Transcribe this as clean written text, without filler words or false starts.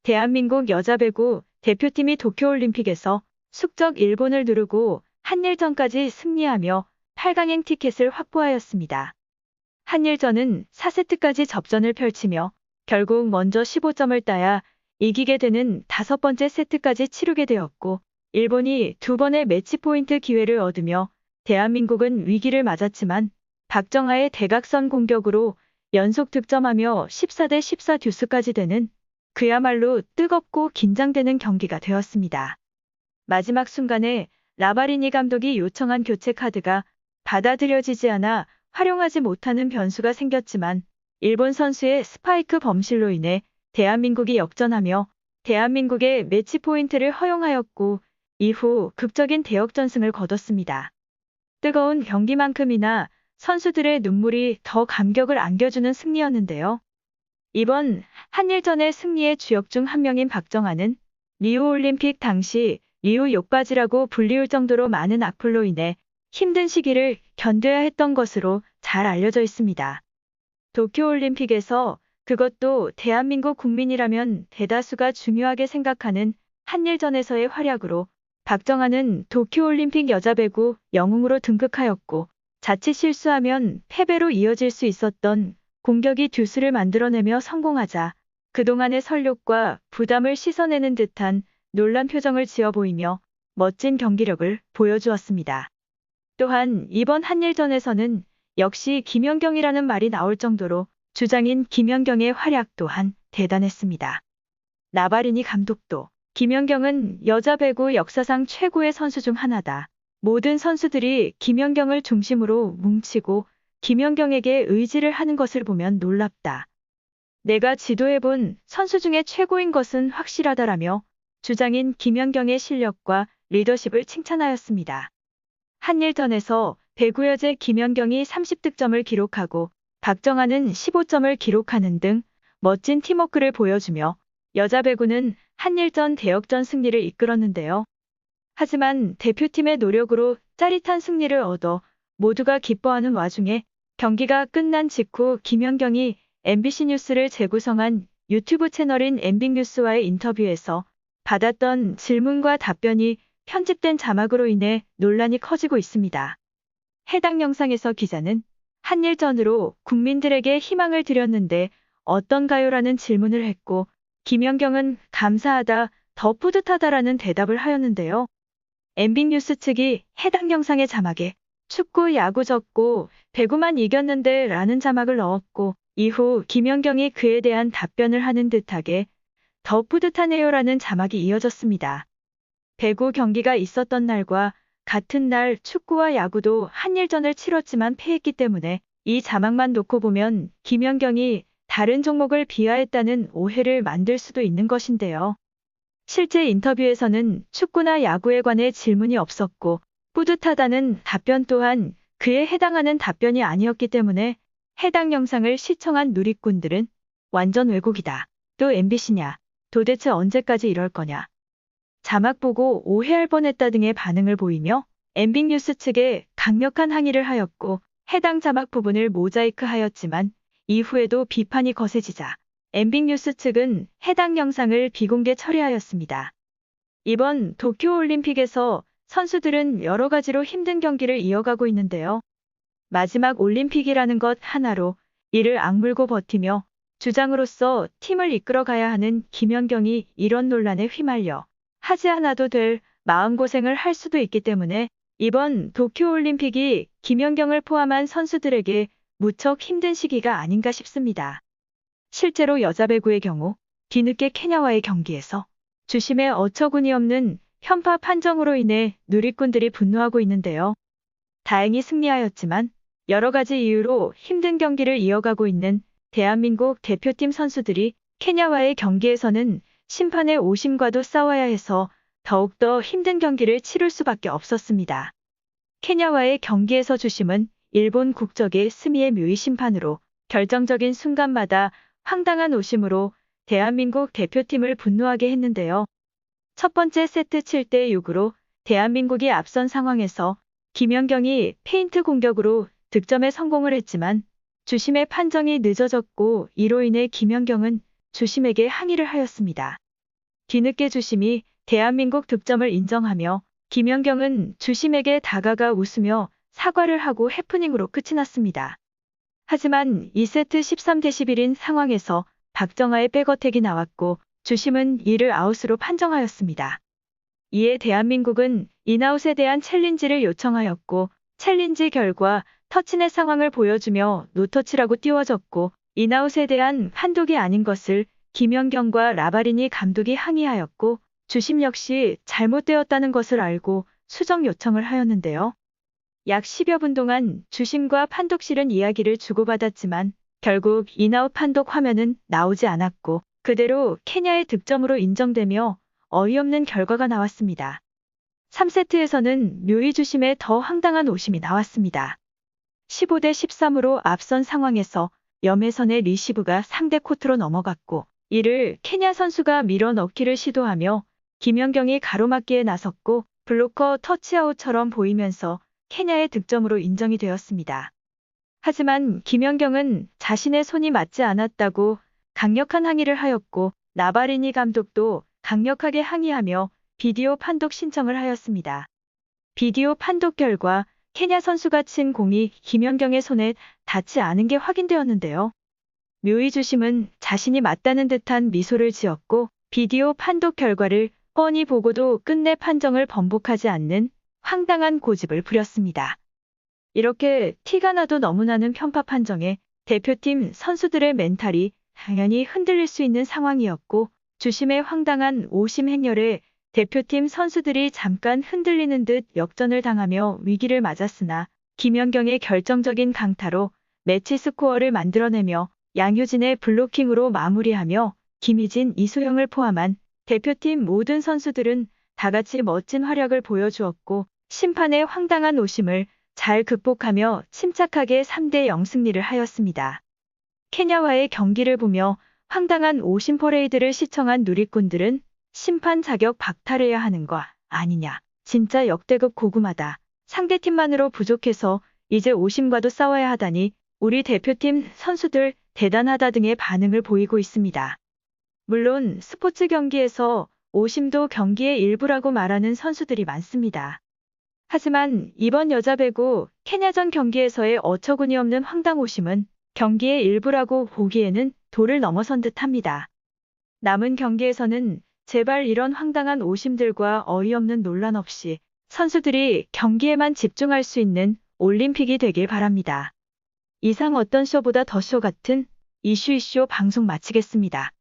대한민국 여자배구 대표팀이 도쿄올림픽에서 숙적 일본을 누르고 한일전까지 승리하며 8강행 티켓을 확보하였습니다. 한일전은 4세트까지 접전을 펼치며 결국 먼저 15점을 따야 이기게 되는 5번째 세트까지 치르게 되었고, 일본이 2번의 매치 포인트 기회를 얻으며 대한민국은 위기를 맞았지만 박정하의 대각선 공격으로 연속 득점하며 14대 14 듀스까지 되는 그야말로 뜨겁고 긴장되는 경기가 되었습니다. 마지막 순간에 라바리니 감독이 요청한 교체 카드가 받아들여지지 않아 활용하지 못하는 변수가 생겼지만 일본 선수의 스파이크 범실로 인해 대한민국이 역전하며 대한민국의 매치 포인트를 허용하였고, 이후 극적인 대역전승을 거뒀습니다. 뜨거운 경기만큼이나 선수들의 눈물이 더 감격을 안겨주는 승리였는데요. 이번 한일전의 승리의 주역 중 한 명인 박정하는 리우올림픽 당시 리우 욕바지라고 불리울 정도로 많은 악플로 인해 힘든 시기를 견뎌야 했던 것으로 잘 알려져 있습니다. 도쿄올림픽에서, 그것도 대한민국 국민이라면 대다수가 중요하게 생각하는 한일전에서의 활약으로 박정하는 도쿄올림픽 여자배구 영웅으로 등극하였고, 자칫 실수하면 패배로 이어질 수 있었던 공격이 듀스를 만들어내며 성공하자 그동안의 설욕과 부담을 씻어내는 듯한 놀란 표정을 지어 보이며 멋진 경기력을 보여주었습니다. 또한 이번 한일전에서는 역시 김연경이라는 말이 나올 정도로 주장인 김연경의 활약 또한 대단했습니다. 라바리니 감독도 김연경은 여자 배구 역사상 최고의 선수 중 하나다. 모든 선수들이 김연경을 중심으로 뭉치고 김연경에게 의지를 하는 것을 보면 놀랍다. 내가 지도해본 선수 중에 최고인 것은 확실하다라며 주장인 김연경의 실력과 리더십을 칭찬하였습니다. 한일전에서 배구 여제 김연경이 30득점을 기록하고 박정하는 15점을 기록하는 등 멋진 팀워크를 보여주며 여자 배구는 한일전 대역전 승리를 이끌었는데요. 하지만 대표팀의 노력으로 짜릿한 승리를 얻어 모두가 기뻐하는 와중에 경기가 끝난 직후 김연경이 MBC 뉴스를 재구성한 유튜브 채널인 MBNews와의 인터뷰에서 받았던 질문과 답변이 편집된 자막으로 인해 논란이 커지고 있습니다. 해당 영상에서 기자는 한일전으로 국민들에게 희망을 드렸는데 어떤가요라는 질문을 했고, 김연경은 감사하다, 더 뿌듯하다라는 대답을 하였는데요. MBNews 측이 해당 영상의 자막에 축구, 야구 졌고 배구만 이겼는데 라는 자막을 넣었고, 이후 김연경이 그에 대한 답변을 하는 듯하게 더 뿌듯하네요라는 자막이 이어졌습니다. 배구 경기가 있었던 날과 같은 날 축구와 야구도 한일전을 치렀지만 패했기 때문에 이 자막만 놓고 보면 김연경이 다른 종목을 비하했다는 오해를 만들 수도 있는 것인데요. 실제 인터뷰에서는 축구나 야구에 관해 질문이 없었고 뿌듯하다는 답변 또한 그에 해당하는 답변이 아니었기 때문에 해당 영상을 시청한 누리꾼들은 완전 왜곡이다. 또 MBC냐? 도대체 언제까지 이럴 거냐? 자막 보고 오해할 뻔했다 등의 반응을 보이며 MBNews 측에 강력한 항의를 하였고, 해당 자막 부분을 모자이크 하였지만 이후에도 비판이 거세지자 MBNews 측은 해당 영상을 비공개 처리하였습니다. 이번 도쿄올림픽에서 선수들은 여러 가지로 힘든 경기를 이어가고 있는데요. 마지막 올림픽이라는 것 하나로 이를 악물고 버티며 주장으로서 팀을 이끌어가야 하는 김연경이 이런 논란에 휘말려 하지 않아도 될 마음고생을 할 수도 있기 때문에 이번 도쿄올림픽이 김연경을 포함한 선수들에게 무척 힘든 시기가 아닌가 싶습니다. 실제로 여자 배구의 경우 뒤늦게 케냐와의 경기에서 주심의 어처구니 없는 편파 판정으로 인해 누리꾼들이 분노하고 있는데요. 다행히 승리하였지만 여러 가지 이유로 힘든 경기를 이어가고 있는 대한민국 대표팀 선수들이 케냐와의 경기에서는 심판의 오심과도 싸워야 해서 더욱더 힘든 경기를 치를 수밖에 없었습니다. 케냐와의 경기에서 주심은 일본 국적의 스미의 묘이 심판으로 결정적인 순간마다 황당한 오심으로 대한민국 대표팀을 분노하게 했는데요. 첫 번째 세트 7대 6으로 대한민국이 앞선 상황에서 김연경이 페인트 공격으로 득점에 성공을 했지만 주심의 판정이 늦어졌고, 이로 인해 김연경은 주심에게 항의를 하였습니다. 뒤늦게 주심이 대한민국 득점을 인정하며 김연경은 주심에게 다가가 웃으며 사과를 하고 해프닝으로 끝이 났습니다. 하지만 2세트 13대 11인 상황에서 박정아의 백어택이 나왔고 주심은 이를 아웃으로 판정하였습니다. 이에 대한민국은 인아웃에 대한 챌린지를 요청하였고 챌린지 결과 터치넷 상황을 보여주며 노터치라고 띄워졌고 인아웃에 대한 판독이 아닌 것을 김연경과 라바리니 감독이 항의하였고 주심 역시 잘못되었다는 것을 알고 수정 요청을 하였는데요. 약 10여 분 동안 주심과 판독실은 이야기를 주고받았지만 결국 인아웃 판독 화면은 나오지 않았고 그대로 케냐의 득점으로 인정되며 어이없는 결과가 나왔습니다. 3세트에서는 묘히 주심에 더 황당한 오심이 나왔습니다. 15대 13으로 앞선 상황에서 염혜선의 리시브가 상대 코트로 넘어갔고 이를 케냐 선수가 밀어넣기를 시도하며 김연경이 가로막기에 나섰고 블로커 터치아웃처럼 보이면서 케냐의 득점으로 인정이 되었습니다. 하지만 김연경은 자신의 손이 맞지 않았다고 강력한 항의를 하였고 나바리니 감독도 강력하게 항의하며 비디오 판독 신청을 하였습니다. 비디오 판독 결과 케냐 선수가 친 공이 김연경의 손에 닿지 않은 게 확인되었는데요. 묘히 주심은 자신이 맞다는 듯한 미소를 지었고 비디오 판독 결과를 뻔히 보고도 끝내 판정을 번복하지 않는 황당한 고집을 부렸습니다. 이렇게 티가 나도 너무나는 편파 판정에 대표팀 선수들의 멘탈이 당연히 흔들릴 수 있는 상황이었고 주심의 황당한 오심 행렬에 대표팀 선수들이 잠깐 흔들리는 듯 역전을 당하며 위기를 맞았으나 김연경의 결정적인 강타로 매치 스코어를 만들어내며 양효진의 블로킹으로 마무리하며 김희진, 이소영을 포함한 대표팀 모든 선수들은 다같이 멋진 활약을 보여주었고 심판의 황당한 오심을 잘 극복하며 침착하게 3대 0 승리를 하였습니다. 케냐와의 경기를 보며 황당한 오심 퍼레이드를 시청한 누리꾼들은 심판 자격 박탈해야 하는 거 아니냐. 진짜 역대급 고구마다. 상대팀만으로 부족해서 이제 오심과도 싸워야 하다니 우리 대표팀 선수들 대단하다 등의 반응을 보이고 있습니다. 물론 스포츠 경기에서 오심도 경기의 일부라고 말하는 선수들이 많습니다. 하지만 이번 여자 배구 케냐전 경기에서의 어처구니 없는 황당 오심은 경기의 일부라고 보기에는 도를 넘어선 듯합니다. 남은 경기에서는 제발 이런 황당한 오심들과 어이없는 논란 없이 선수들이 경기에만 집중할 수 있는 올림픽이 되길 바랍니다. 이상 어떤 쇼보다 더 쇼 같은 이슈 방송 마치겠습니다.